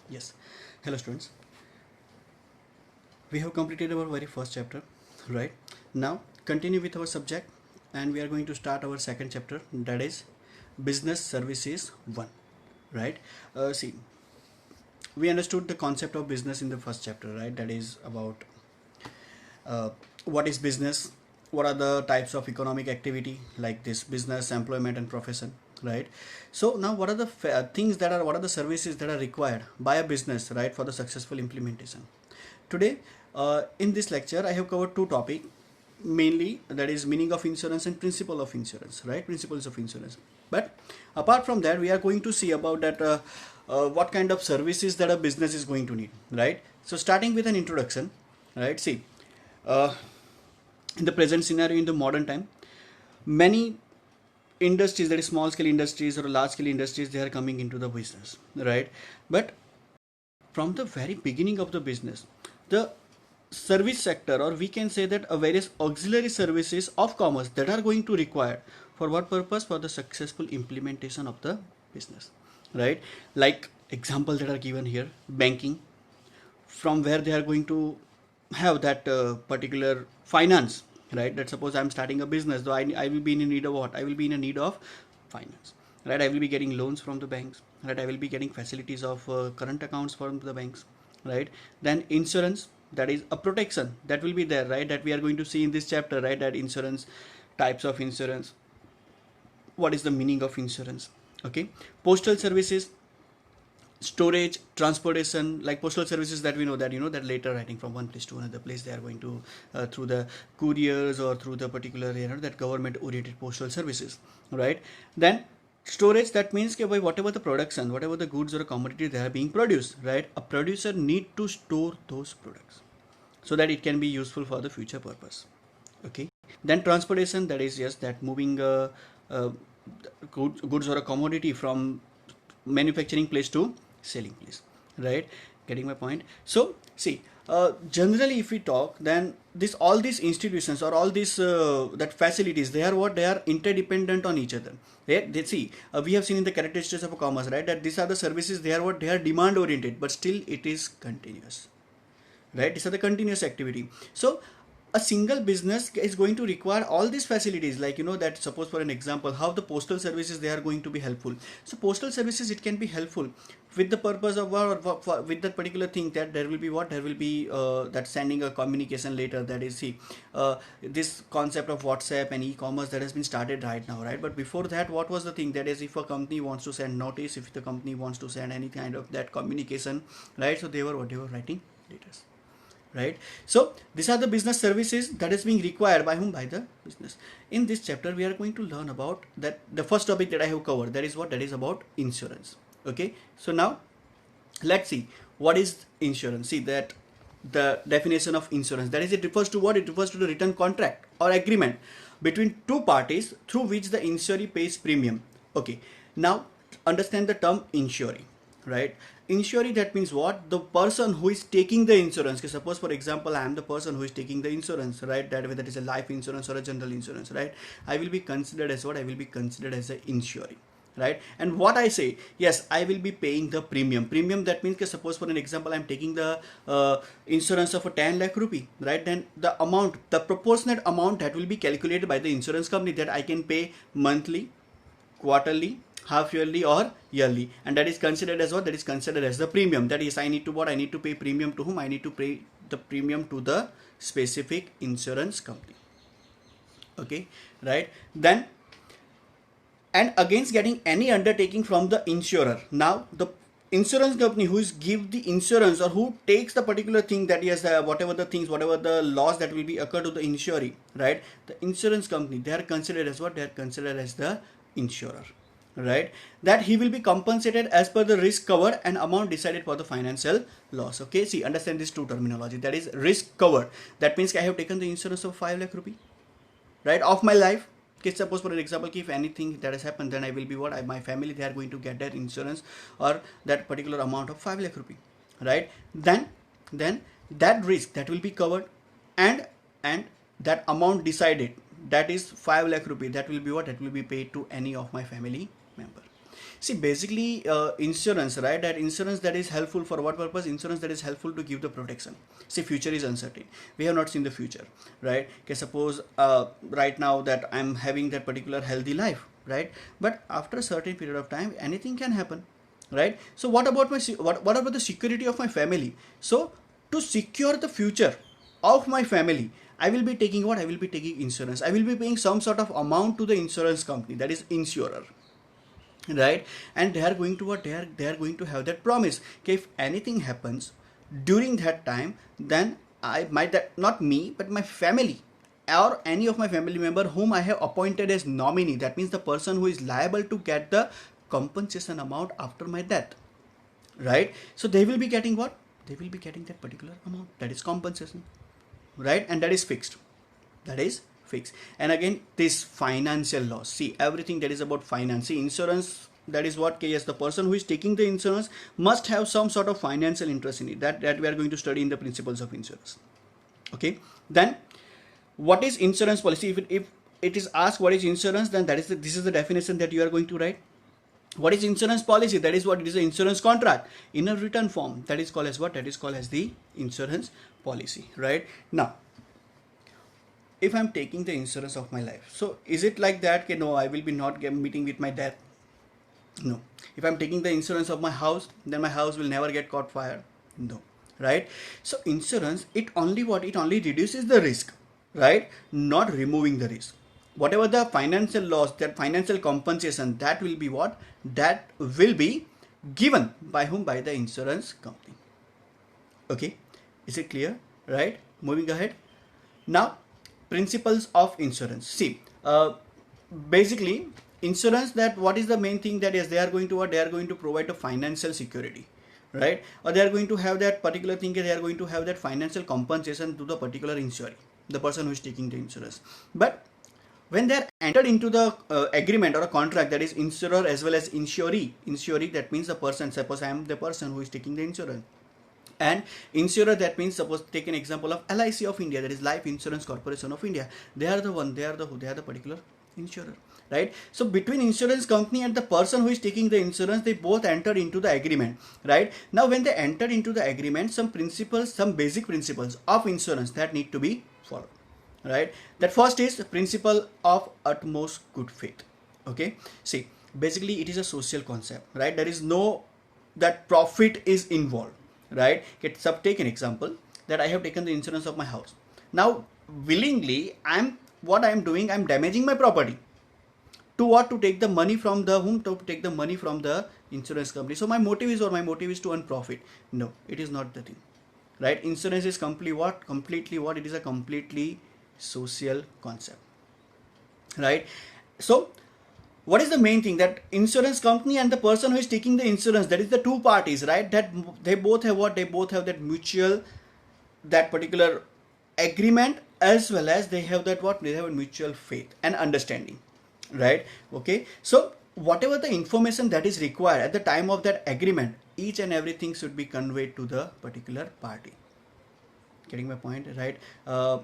Yes. Hello, students. We have completed our very first chapter, right? Now, continue with our subject, and we are going to start our second chapter, that is Business Services 1, right? See, we understood the concept of business in the first chapter, right? That is about uh, what is business, what are the types of economic activity like this business, employment, and profession, right? So now, what are the things that are, what are the services that are required by a business, right, for the successful implementation? Today, in this lecture, I have covered two topics mainly, that is meaning of insurance and principle of insurance, right? Principles of insurance. But apart from that, we are going to see about that what kind of services that a business is going to need, right? So starting with an introduction, right? See, uh, in the present scenario, in the modern time, many industries, that is small scale industries or large scale industries, they are coming into the business, right? But from the very beginning of the business, the service sector, or we can say that a various auxiliary services of commerce that are going to require for what purpose, for the successful implementation of the business, right? Like example that are given here, banking, from where they are going to have that particular finance, right? That suppose I'm starting a business, though I will be in need of what? I will be in a need of finance, right? I will be getting loans from the banks, right? I will be getting facilities of current accounts from the banks, right? Then insurance, that is a protection that will be there, right? That we are going to see in this chapter, right? That insurance, types of insurance, what is the meaning of insurance, okay? Postal services, storage, transportation, like postal services, that we know that, that later writing from one place to another place, they are going to through the couriers or through the particular, that government oriented postal services, right? Then storage, that means by whatever the production, whatever the goods or commodity they are being produced, right? A producer need to store those products so that it can be useful for the future purpose, okay? Then transportation, that is just that moving uh, goods or a commodity from manufacturing place to selling place, right? Getting my point? So see, generally if we talk, then this all these institutions or all these that facilities, they are what, they are interdependent on each other. They see, we have seen in the characteristics of a commerce, right, that these are the services, they are what, they are demand oriented, but still it is continuous, right? It's a continuous activity. So a single business is going to require all these facilities, like that, suppose for an example, how the postal services, they are going to be helpful. So postal services, it can be helpful with the purpose of with that particular thing, that there will be what, there will be that sending a communication later, that is, see, this concept of WhatsApp and e-commerce that has been started right now, right? But before that, what was the thing, that is, if a company wants to send notice, if the company wants to send any kind of that communication, right? So they were writing letters, right? So these are the business services that is being required by whom, by the business. In this chapter, we are going to learn about that, the first topic that I have covered, that is what, that is about insurance, okay? So now let's see what is insurance. See that the definition of insurance, that is, it refers to what, it refers to the written contract or agreement between two parties through which the insurer pays premium, okay? Now understand the term insurer, right? Insurer, that means what, the person who is taking the insurance. Suppose for example, I am the person who is taking the insurance, right? That whether it is a life insurance or a general insurance, right? I will be considered as what, I will be considered as an insurer, right? And what I say, yes, I will be paying the premium, that means, suppose for an example, I'm taking the insurance of a 10 lakh rupee, right? Then the amount, the proportionate amount, that will be calculated by the insurance company, that I can pay monthly, quarterly, half yearly, or yearly, and that is considered as what, that is considered as the premium. That is, I need to what, I need to pay premium to whom, I need to pay the premium to the specific insurance company, okay, right? Then, and against getting any undertaking from the insurer, now the insurance company who is give the insurance, or who takes the particular thing, that is whatever the things, whatever the loss that will be occur to the insurer, right? The insurance company, they are considered as what, they are considered as the insurer, right? That he will be compensated as per the risk cover and amount decided for the financial loss, okay? See, understand this two terminology, that is risk cover, that means I have taken the insurance of 5 lakh rupee, right, of my life. Okay, suppose for an example, if anything that has happened, then I will be what, my family, they are going to get that insurance or that particular amount of 5 lakh rupee, right? Then that risk, that will be covered, and that amount decided, that is 5 lakh rupee, that will be what, that will be paid to any of my family member. See, basically, insurance, right? That insurance that is helpful for what purpose? Insurance that is helpful to give the protection. See, future is uncertain. We have not seen the future, right? Okay, suppose right now that I'm having that particular healthy life, right? But after a certain period of time, anything can happen, right? So what about what about the security of my family? So to secure the future of my family, I will be taking what? I will be taking insurance. I will be paying some sort of amount to the insurance company, that is insurer, right? And they are going to what? They are going to have that promise. Okay, if anything happens during that time, then I might, that not me but my family or any of my family member whom I have appointed as nominee, that means the person who is liable to get the compensation amount after my death, right? So they will be getting what? They will be getting that particular amount, that is compensation, right? And that is fixed, that is fixed. And again, this financial loss, see, everything that is about finance, see, insurance, that is what, yes, the person who is taking the insurance must have some sort of financial interest in it, that we are going to study in the principles of insurance. Okay, then what is insurance policy? If it is asked what is insurance, then that is this is the definition that you are going to write. What is insurance policy? That is what it is, an insurance contract in a written form, that is called as what? That is called as the insurance policy, right? Now, if I'm taking the insurance of my life, so is it like that? Okay, no, I will be not meeting with my death. No. If I'm taking the insurance of my house, then my house will never get caught fire. No, right? So insurance, it only what? It only reduces the risk, right? Not removing the risk. Whatever the financial loss, that financial compensation, that will be what? That will be given by whom? By the insurance company. Okay, is it clear? Right? Moving ahead. Now, principles of insurance. See, basically, insurance, that what is the main thing, that is they are going to what? They are going to provide a financial security, right? Or they are going to have that particular thing, they are going to have that financial compensation to the particular insurer, the person who is taking the insurance. But when they are entered into the agreement or a contract, that is insurer as well as insuree, that means the person, suppose I am the person who is taking the insurance, and insurer, that means, suppose take an example of LIC of India, that is Life Insurance Corporation of India. They are the one, they are the who, they are the particular insurer, right? So between insurance company and the person who is taking the insurance, they both entered into the agreement, right? Now when they entered into the agreement, some principles, some basic principles of insurance that need to be followed, right? That first is the principle of utmost good faith. Okay, see, basically it is a social concept, right? There is no that profit is involved, right? Take an example that I have taken the insurance of my house. Now willingly, what I'm doing, I'm damaging my property to what? To take the money from the whom? To take the money from the insurance company. So my motive is to earn profit. No, it is not the thing, right? Insurance is completely what? It is a completely social concept, right? So what is the main thing? That insurance company and the person who is taking the insurance, that is the two parties, right? That they both have what? They both have that mutual, that particular agreement, as well as they have that what? They have a mutual faith and understanding, right? Okay, so whatever the information that is required at the time of that agreement, each and everything should be conveyed to the particular party. Getting my point, right?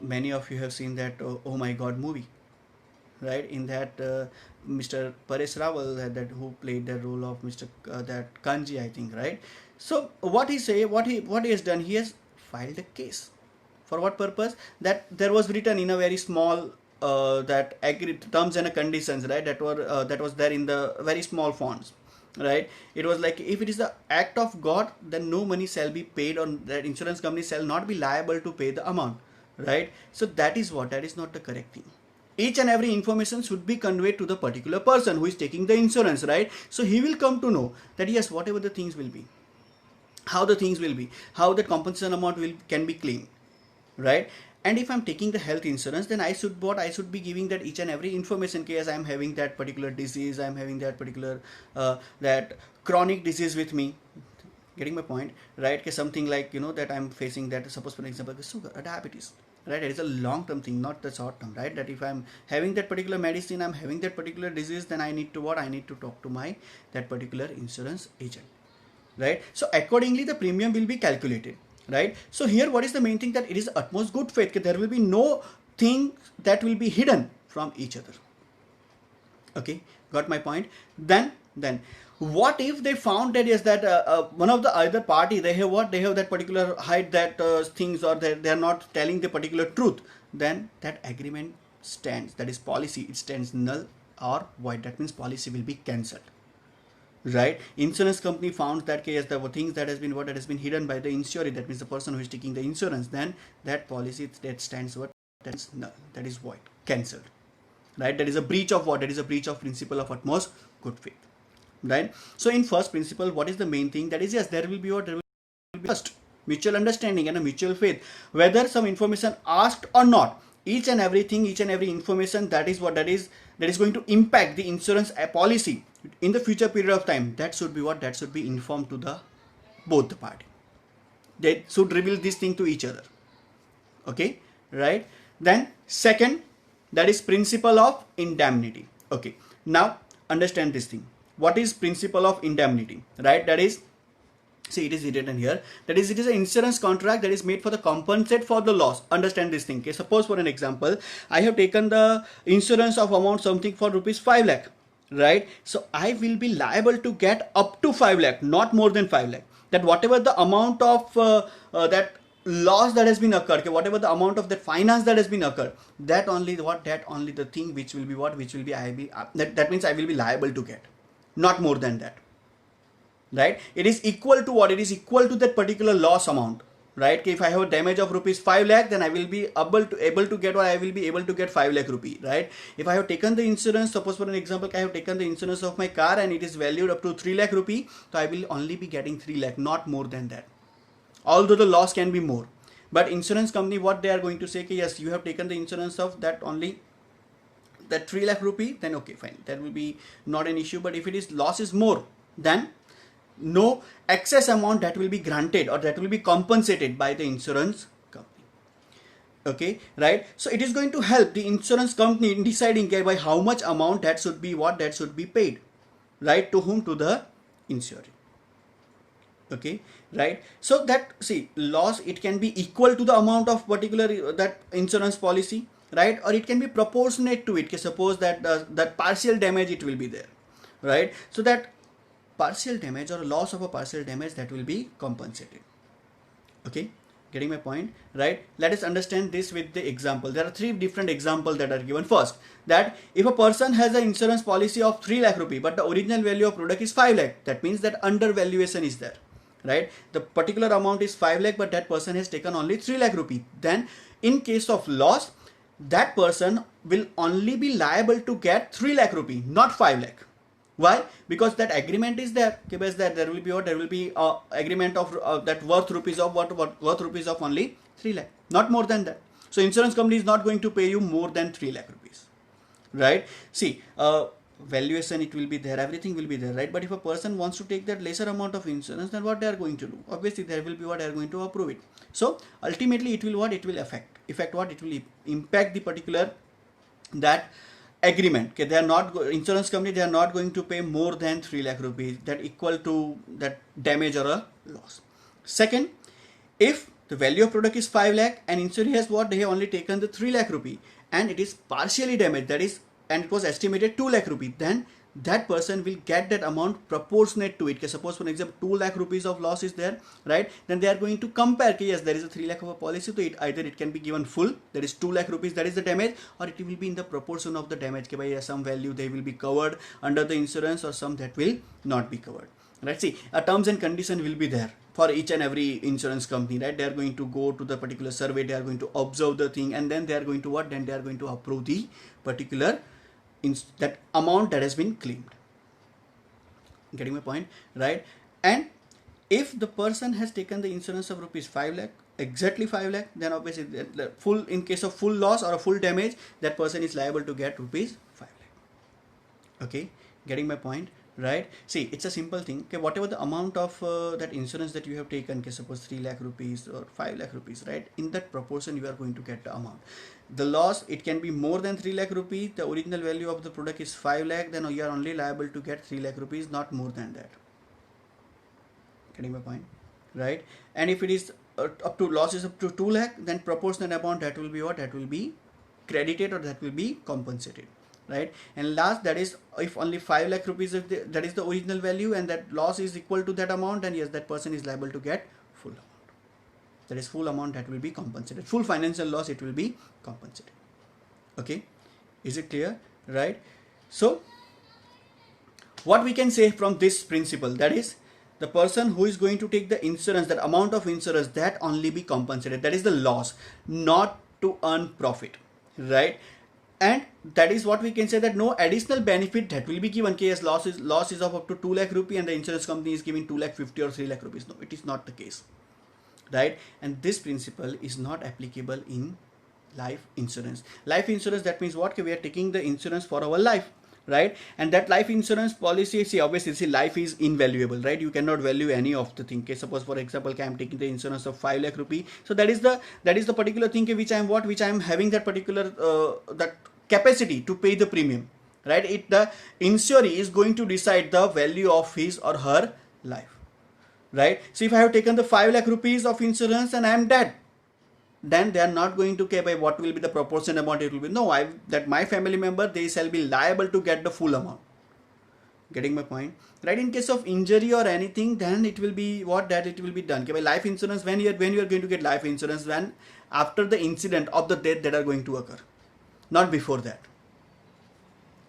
Many of you have seen that Oh My God movie, right? In that Mr. Paresh Rawal, that who played the role of Mr. That Kanji, I think, right? So what he has done, he has filed a case. For what purpose? That there was written in a very small that terms and conditions, right? That was there in the very small fonts, right? It was like, if it is the act of God, then no money shall be paid, on that insurance company shall not be liable to pay the amount, right? So that is not the correct thing. Each and every information should be conveyed to the particular person who is taking the insurance, right? So he will come to know that yes, whatever the things will be, how the things will be, how the compensation amount can be claimed, right? And if I'm taking the health insurance, then I should be giving that each and every information. Case I'm having that particular disease, I'm having that particular that chronic disease with me. Getting my point, right? Okay, something like, that I'm facing, that suppose for example the sugar or diabetes, right? It is a long term thing, not the short term, right? That if I'm having that particular medicine, I'm having that particular disease, then I need to talk to my that particular insurance agent, right? So accordingly the premium will be calculated, right? So here what is the main thing? That it is utmost good faith. There will be no thing that will be hidden from each other. Okay, got my point? Then what if they found that yes, that one of the other party, they have what, they have that particular hide that things, or they are not telling the particular truth, then that agreement stands, that is policy, it stands null or void. That means policy will be cancelled, right? Insurance company found that case there were things that has been what, that has been hidden by the insurer, that means the person who is taking the insurance, then that policy that stands what, that's null, that is void, cancelled, right? That is a breach of what, that is a breach of principle of utmost good faith, right? So in first principle, what is the main thing? That is yes, there will be what, there will be trust, mutual understanding and a mutual faith, whether some information asked or not, each and everything, each and every information, that is what, that is going to impact the insurance policy in the future period of time, that should be what, that should be informed to the both the party, they should reveal this thing to each other, okay, right? Then second, that is principle of indemnity. Okay, now understand this thing, what is principle of indemnity, right? That is, see, it is written here, that is, it is an insurance contract that is made for the compensate for the loss. Understand this thing. Okay, suppose for an example, I have taken the insurance of amount something for rupees 5 lakh, right? So I will be liable to get up to 5 lakh, not more than 5 lakh. That whatever the amount of that loss that has been occurred, okay, whatever the amount of that finance that has been occurred, that only what, that only the thing which will be what, which will be I be that means I will be liable to get, not more than that, right? It is equal to what, it is equal to that particular loss amount, right? Okay, if I have a damage of rupees 5 lakh, then I will be able to get, or I will be able to get 5 lakh rupee, right? If I have taken the insurance, suppose for an example, I have taken the insurance of my car and it is valued up to 3 lakh rupee, so I will only be getting 3 lakh, not more than that, although the loss can be more. But insurance company, what they are going to say, okay, yes, you have taken the insurance of that only that 3 lakh rupee, then okay, fine, that will be not an issue. But if it is loss is more, then no excess amount that will be granted or that will be compensated by the insurance company, okay, right? So it is going to help the insurance company in deciding by how much amount that should be what, that should be paid, right? To whom? To the insurer, okay, right? So that, see, loss, it can be equal to the amount of particular that insurance policy, right? Or it can be proportionate to it. Okay, suppose that that partial damage it will be there, right? So that partial damage or loss of a partial damage, that will be compensated, okay, getting my point, right? Let us understand this with the example. There are three different examples that are given. First, that if a person has an insurance policy of 3 lakh rupee but the original value of product is 5 lakh, that means that undervaluation is there, right? The particular amount is 5 lakh but that person has taken only 3 lakh rupee, then in case of loss, that person will only be liable to get 3 lakh rupee, not 5 lakh. Why? Because that agreement is there. Okay, because that there will be what, there will be agreement of that worth rupees of what worth rupees of only 3 lakh, not more than that. So insurance company is not going to pay you more than 3 lakh rupees, right? See, valuation, it will be there, everything will be there, right? But if a person wants to take that lesser amount of insurance, then what they are going to do? Obviously there will be what, they are going to approve it. So ultimately it will what, it will affect what, it will impact the particular that agreement. Okay, they are not insurance company, they are not going to pay more than 3 lakh rupees, that equal to that damage or a loss. Second, if the value of product is 5 lakh and insurer has what, they have only taken the 3 lakh rupee and it is partially damaged, that is, and it was estimated 2 lakh rupee, then that person will get that amount proportionate to it. Okay, suppose for example 2 lakh rupees of loss is there, right? Then they are going to compare, okay, yes, there is a 3 lakh of a policy, so it either it can be given full, that is 2 lakh rupees, that is the damage, or it will be in the proportion of the damage. Okay, by some value they will be covered under the insurance or some that will not be covered, right? See, a terms and condition will be there for each and every insurance company, right? They are going to go to the particular survey, they are going to observe the thing, and then they are going to what, then they are going to approve the particular that amount that has been claimed. Getting my point, right? And if the person has taken the insurance of rupees 5 lakh, exactly 5 lakh, then obviously the full, in case of full loss or a full damage, that person is liable to get rupees 5 lakh. Okay, getting my point, right? See, it's a simple thing. Okay, whatever the amount of that insurance that you have taken, okay, suppose 3 lakh rupees or 5 lakh rupees, right? In that proportion you are going to get the amount. The loss, it can be more than 3 lakh rupees, the original value of the product is 5 lakh, then you are only liable to get 3 lakh rupees, not more than that. Getting my point, right? And if it is up to loss is up to 2 lakh, then proportionate amount, that will be what, that will be credited or that will be compensated, right? And last, that is if only 5 lakh rupees is that is the original value and that loss is equal to that amount, and yes, that person is liable to get full amount. That is full amount that will be compensated. Full financial loss, it will be compensated. Okay, is it clear? Right? So what we can say from this principle, that is the person who is going to take the insurance, that amount of insurance, that only be compensated, that is the loss, not to earn profit, right? And that is what we can say, that no additional benefit that will be given. Case loss is of up to 2 lakh rupee and the insurance company is giving 2 lakh 50 or 3 lakh rupees. No, it is not the case, right? And this principle is not applicable in life insurance. Life insurance, that means what? We are taking the insurance for our life, right? And that life insurance policy, see, obviously, see, life is invaluable, right? You cannot value any of the thing. Okay, suppose for example, I am taking the insurance of 5 lakh rupee, so that is the particular thing which I am having that particular that capacity to pay the premium, right? The insurer is going to decide the value of his or her life, right? So if I have taken the 5 lakh rupees of insurance and I am dead, then they are not going to care by what will be the proportion amount it will be. No, that my family member, they shall be liable to get the full amount. Getting my point, right? In case of injury or anything, then it will be what, that it will be done. Okay, by life insurance, when you are going to get life insurance, when after the incident of the death that are going to occur, not before that.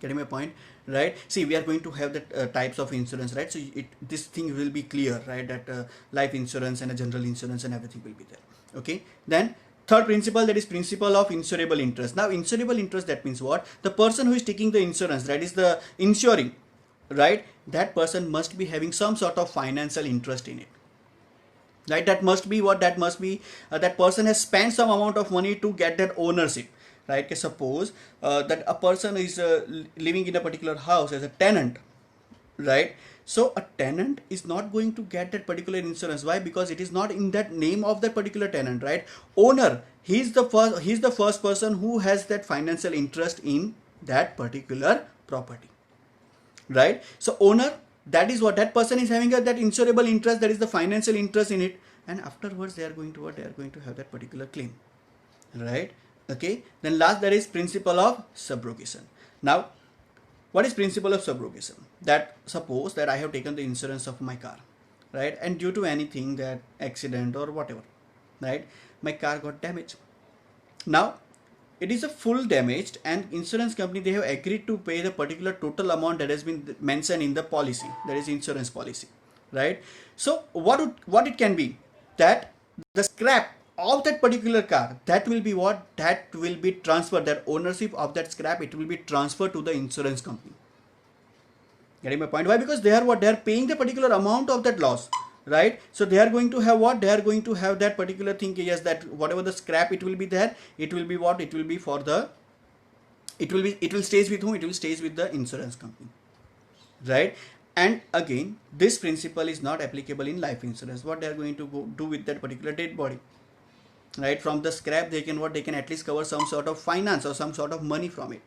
Getting my point, right? See, we are going to have the types of insurance, right? So this thing will be clear, right? That life insurance and a general insurance and everything will be there. Okay, then third principle, that is principle of insurable interest. Now insurable interest, that means what? The person who is taking the insurance, that is the insuring, right? That person must be having some sort of financial interest in it, right? That must be what? That must be that person has spent some amount of money to get that ownership, right? Okay, suppose that a person is living in a particular house as a tenant, right? So a tenant is not going to get that particular insurance. Why? Because it is not in that name of that particular tenant, right? Owner, he's the first person who has that financial interest in that particular property, right? So owner, that is what, that person is having that insurable interest, that is the financial interest in it, and afterwards they are going to have that particular claim, right? Okay, then last, that is principle of subrogation. Now what is principle of subrogation? That suppose that I have taken the insurance of my car, right? And due to anything, that accident or whatever, right, my car got damaged. Now it is a full damaged, and insurance company, they have agreed to pay the particular total amount that has been mentioned in the policy, that is insurance policy, right? So what it can be, that the scrap of that particular car, that will be what? That will be transferred, that ownership of that scrap, it will be transferred to the insurance company. Getting my point? Why? Because they are what? They are paying the particular amount of that loss, right? So they are going to have what? They are going to have that particular thing, yes, that whatever the scrap it will be there, it will be what? It will be for the, it will stays with whom? It will stays with the insurance company, right? And again, this principle is not applicable in life insurance. What they are going to do with that particular dead body, right? From the scrap, they can what? They can at least cover some sort of finance or some sort of money from it.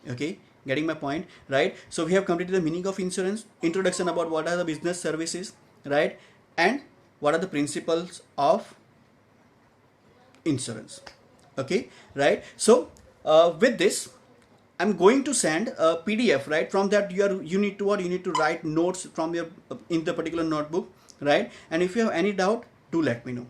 Okay, getting my point, right? So we have completed the meaning of insurance, introduction about what are the business services, right? And what are the principles of insurance. Okay, right? So with this, I'm going to send a PDF, right? From that you need to what? You need to write notes from your in the particular notebook, right? And if you have any doubt, do let me know.